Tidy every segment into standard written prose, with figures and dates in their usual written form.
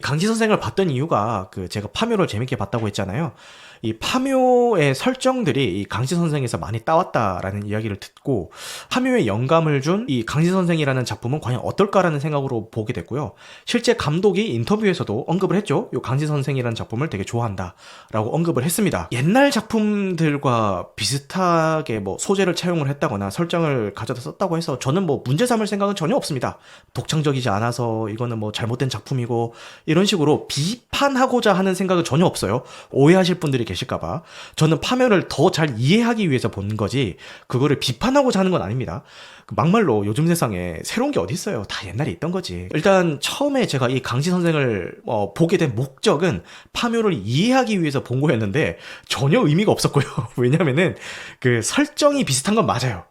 강지 선생을 봤던 이유가 제가 파묘를 재밌게 봤다고 했잖아요. 이 파묘의 설정들이 이 강지 선생에서 많이 따왔다라는 이야기를 듣고 파묘에 영감을 준 이 강지 선생이라는 작품은 과연 어떨까라는 생각으로 보게 됐고요. 실제 감독이 인터뷰에서도 언급을 했죠. 이 강지 선생이라는 작품을 되게 좋아한다라고 언급을 했습니다. 옛날 작품들과 비슷하게 뭐 소재를 차용을 했다거나 설정을 가져다 썼다고 해서 저는 뭐 문제 삼을 생각은 전혀 없습니다. 독창적이지 않아서 이거는 뭐 잘못된 작품이고 이런 식으로 비판하고자 하는 생각은 전혀 없어요. 오해하실 분들이 계실까봐. 저는 파멸을 더 잘 이해하기 위해서 본 거지 그거를 비판하고자 하는 건 아닙니다. 막말로 요즘 세상에 새로운 게 어디 있어요. 다 옛날에 있던 거지. 일단 처음에 제가 이 강지 선생을 보게 된 목적은 파묘를 이해하기 위해서 본 거였는데 전혀 의미가 없었고요. 왜냐면은 그 설정이 비슷한 건 맞아요.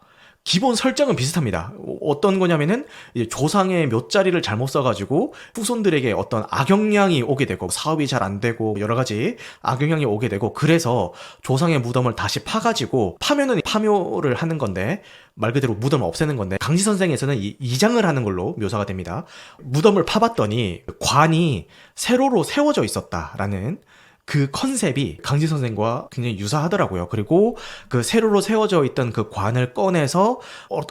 기본 설정은 비슷합니다. 어떤 거냐면은 이제 조상의 묘자리를 잘못 써가지고 후손들에게 어떤 악영향이 오게 되고 사업이 잘 안 되고 여러 가지 악영향이 오게 되고 그래서 조상의 무덤을 다시 파가지고 파묘는 파묘를 하는 건데 말 그대로 무덤을 없애는 건데 강지 선생에서는 이장을 하는 걸로 묘사가 됩니다. 무덤을 파봤더니 관이 세로로 세워져 있었다라는 그 컨셉이 강지 선생과 굉장히 유사하더라고요. 그리고 그 세로로 세워져 있던 그 관을 꺼내서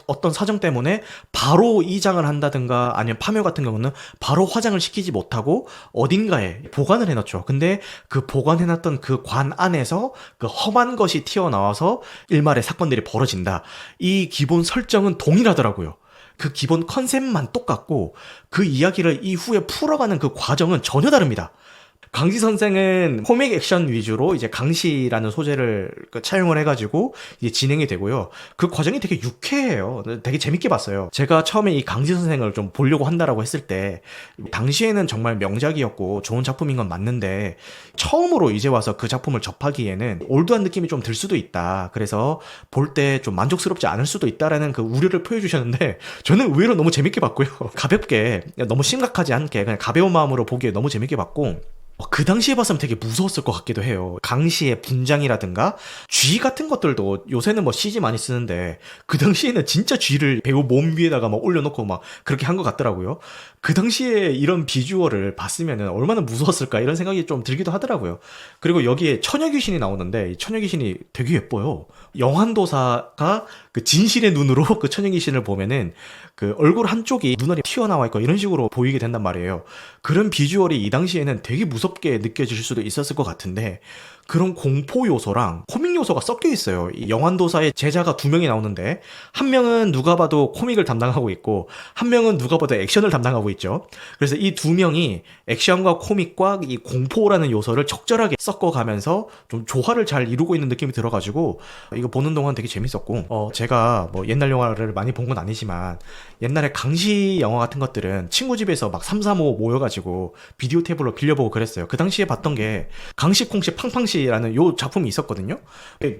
어떤 사정 때문에 바로 이장을 한다든가 아니면 파묘 같은 경우는 바로 화장을 시키지 못하고 어딘가에 보관을 해놨죠. 근데 그 보관해놨던 그 관 안에서 그 험한 것이 튀어나와서 일말의 사건들이 벌어진다. 이 기본 설정은 동일하더라고요. 그 기본 컨셉만 똑같고 그 이야기를 이후에 풀어가는 그 과정은 전혀 다릅니다. 강지 선생은 코믹 액션 위주로 이제 강시라는 소재를 차용을 해가지고 이제 진행이 되고요. 그 과정이 되게 유쾌해요. 되게 재밌게 봤어요. 제가 처음에 이 강지 선생을 좀 보려고 한다라고 했을 때 당시에는 정말 명작이었고 좋은 작품인 건 맞는데 처음으로 이제 와서 그 작품을 접하기에는 올드한 느낌이 좀 들 수도 있다. 그래서 볼 때 좀 만족스럽지 않을 수도 있다라는 그 우려를 표해주셨는데 저는 의외로 너무 재밌게 봤고요. 가볍게 너무 심각하지 않게 그냥 가벼운 마음으로 보기에 너무 재밌게 봤고 그 당시에 봤으면 되게 무서웠을 것 같기도 해요. 강시의 분장이라든가 쥐 같은 것들도 요새는 뭐 CG 많이 쓰는데 그 당시에는 진짜 쥐를 배우 몸 위에다가 막 올려놓고 막 그렇게 한 것 같더라고요. 그 당시에 이런 비주얼을 봤으면 얼마나 무서웠을까 이런 생각이 좀 들기도 하더라고요. 그리고 여기에 처녀귀신이 나오는데 이 처녀귀신이 되게 예뻐요. 영환도사가 그 진실의 눈으로 그 처녀귀신을 보면은 그 얼굴 한쪽이 눈알이 튀어나와 있고 이런 식으로 보이게 된단 말이에요. 그런 비주얼이 이 당시에는 되게 무섭게 느껴질 수도 있었을 것 같은데 그런 공포 요소랑 코믹 요소가 섞여 있어요. 이 영환도사의 제자가 두 명이 나오는데 한 명은 누가 봐도 코믹을 담당하고 있고 한 명은 누가 봐도 액션을 담당하고 있죠. 그래서 이 두 명이 액션과 코믹과 이 공포라는 요소를 적절하게 섞어가면서 좀 조화를 잘 이루고 있는 느낌이 들어가지고 이거 보는 동안 되게 재밌었고 제가 뭐 옛날 영화를 많이 본 건 아니지만 옛날에 강시 영화 같은 것들은 친구 집에서 막 3, 4, 5 모여가지고 비디오 테이블로 빌려보고 그랬어요. 그 당시에 봤던 게 강시 콩시 팡팡시라는 요 작품이 있었거든요.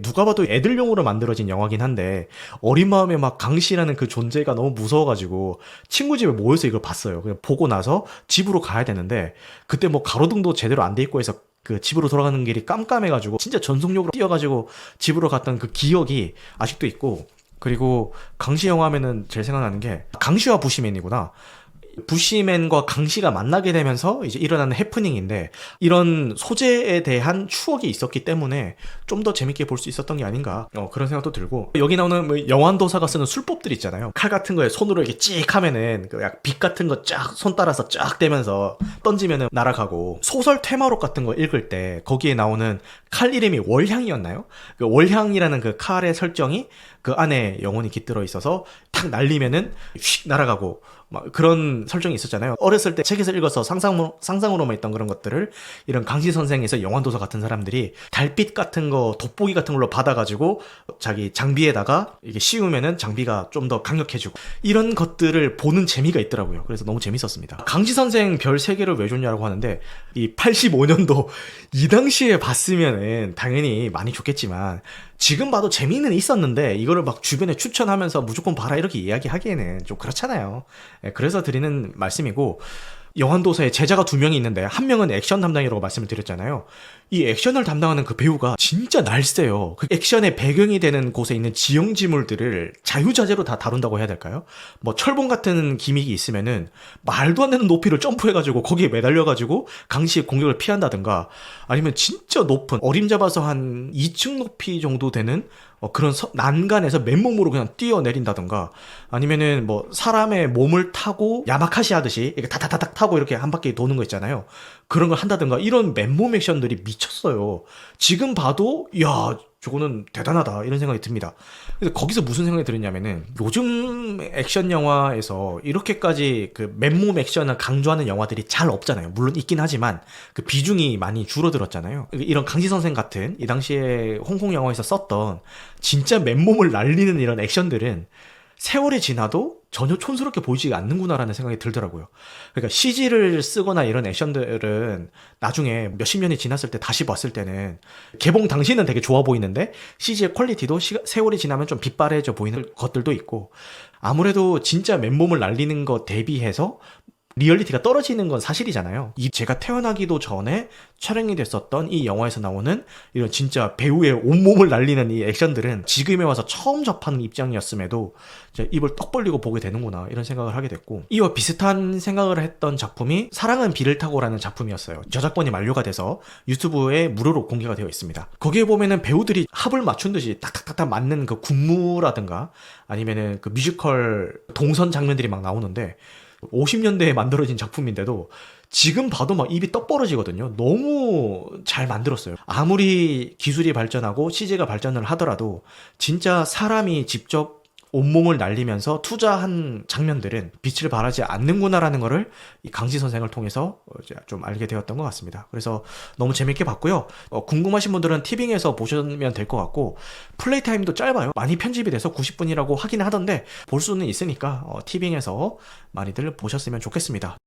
누가 봐도 애들용으로 만들어진 영화긴 한데 어린 마음에 막 강시라는 그 존재가 너무 무서워가지고 친구 집에 모여서 이걸 봤어요. 그냥 보고 나서 집으로 가야 되는데 그때 뭐 가로등도 제대로 안 돼 있고 해서 그 집으로 돌아가는 길이 깜깜해가지고 진짜 전속력으로 뛰어가지고 집으로 갔던 그 기억이 아직도 있고 그리고 강시 영화 하면은 제일 생각나는 게 강시와 부시맨이구나. 부시맨과 강시가 만나게 되면서 이제 일어나는 해프닝인데 이런 소재에 대한 추억이 있었기 때문에 좀 더 재밌게 볼 수 있었던 게 아닌가 그런 생각도 들고 여기 나오는 뭐 영환도사가 쓰는 술법들 있잖아요. 칼 같은 거에 손으로 이렇게 찍 하면은 그 약 빛 같은 거 쫙 손 따라서 쫙 대면서 던지면은 날아가고 소설 테마록 같은 거 읽을 때 거기에 나오는 칼 이름이 월향이었나요? 그 월향이라는 그 칼의 설정이 그 안에 영혼이 깃들어 있어서 탁 날리면은 휙 날아가고 막 그런 설정이 있었잖아요. 어렸을 때 책에서 읽어서 상상으로만 있던 그런 것들을 이런 강시 선생에서 영환도사 같은 사람들이 달빛 같은 거 돋보기 같은 걸로 받아가지고 자기 장비에다가 이게 씌우면은 장비가 좀 더 강력해지고 이런 것들을 보는 재미가 있더라고요. 그래서 너무 재밌었습니다. 강시 선생 별 3개를 왜 줬냐고 하는데 이 85년도 이 당시에 봤으면은 당연히 많이 좋겠지만 지금 봐도 재미는 있었는데 이거를 막 주변에 추천하면서 무조건 봐라 이렇게 이야기하기에는 좀 그렇잖아요. 그래서 드리는 말씀이고 영환도사에 제자가 2명이 있는데 한 명은 액션 담당이라고 말씀을 드렸잖아요. 이 액션을 담당하는 그 배우가 진짜 날쌔요. 그 액션의 배경이 되는 곳에 있는 지형지물들을 자유자재로 다 다룬다고 해야 될까요? 뭐 철봉 같은 기믹이 있으면은 말도 안 되는 높이를 점프해가지고 거기에 매달려가지고 강시의 공격을 피한다든가, 아니면 진짜 높은 어림잡아서 한 2층 높이 정도 되는 그런 난간에서 맨몸으로 그냥 뛰어내린다던가, 아니면은 뭐 사람의 몸을 타고 야마카시 하듯이 이렇게 타타타닥 타고 이렇게 한 바퀴 도는 거 있잖아요. 그런 걸 한다든가, 이런 맨몸 액션들이 미쳤어요. 지금 봐도 야, 저거는 대단하다 이런 생각이 듭니다. 그래서 거기서 무슨 생각이 들었냐면은, 요즘 액션 영화에서 이렇게까지 그 맨몸 액션을 강조하는 영화들이 잘 없잖아요. 물론 있긴 하지만 그 비중이 많이 줄어들었잖아요. 이런 강지선생 같은 이 당시에 홍콩 영화에서 썼던 진짜 맨몸을 날리는 이런 액션들은 세월이 지나도 전혀 촌스럽게 보이지 않는구나라는 생각이 들더라고요. 그러니까 CG를 쓰거나 이런 액션들은 나중에 몇십 년이 지났을 때 다시 봤을 때는 개봉 당시는 되게 좋아 보이는데 CG의 퀄리티도 세월이 지나면 좀 빗바래져 보이는 것들도 있고, 아무래도 진짜 맨몸을 날리는 것 대비해서 리얼리티가 떨어지는 건 사실이잖아요. 제가 태어나기도 전에 촬영이 됐었던 이 영화에서 나오는 이런 진짜 배우의 온몸을 날리는 이 액션들은 지금에 와서 처음 접하는 입장이었음에도 입을 떡 벌리고 보게 되는구나 이런 생각을 하게 됐고, 이와 비슷한 생각을 했던 작품이 사랑은 비를 타고라는 작품이었어요. 저작권이 만료가 돼서 유튜브에 무료로 공개가 되어 있습니다. 거기에 보면은 배우들이 합을 맞춘 듯이 탁탁탁탁 맞는 그 군무라든가 아니면은 그 뮤지컬 동선 장면들이 막 나오는데, 50년대에 만들어진 작품인데도 지금 봐도 막 입이 떡 벌어지거든요. 너무 잘 만들었어요. 아무리 기술이 발전하고 CG가 발전을 하더라도 진짜 사람이 직접 온몸을 날리면서 투자한 장면들은 빛을 발하지 않는구나라는 거를 이 강지 선생을 통해서 이제 좀 알게 되었던 것 같습니다. 그래서 너무 재밌게 봤고요. 궁금하신 분들은 티빙에서 보시면 될 것 같고, 플레이 타임도 짧아요. 많이 편집이 돼서 90분이라고 하긴 하던데 볼 수는 있으니까 티빙에서 많이들 보셨으면 좋겠습니다.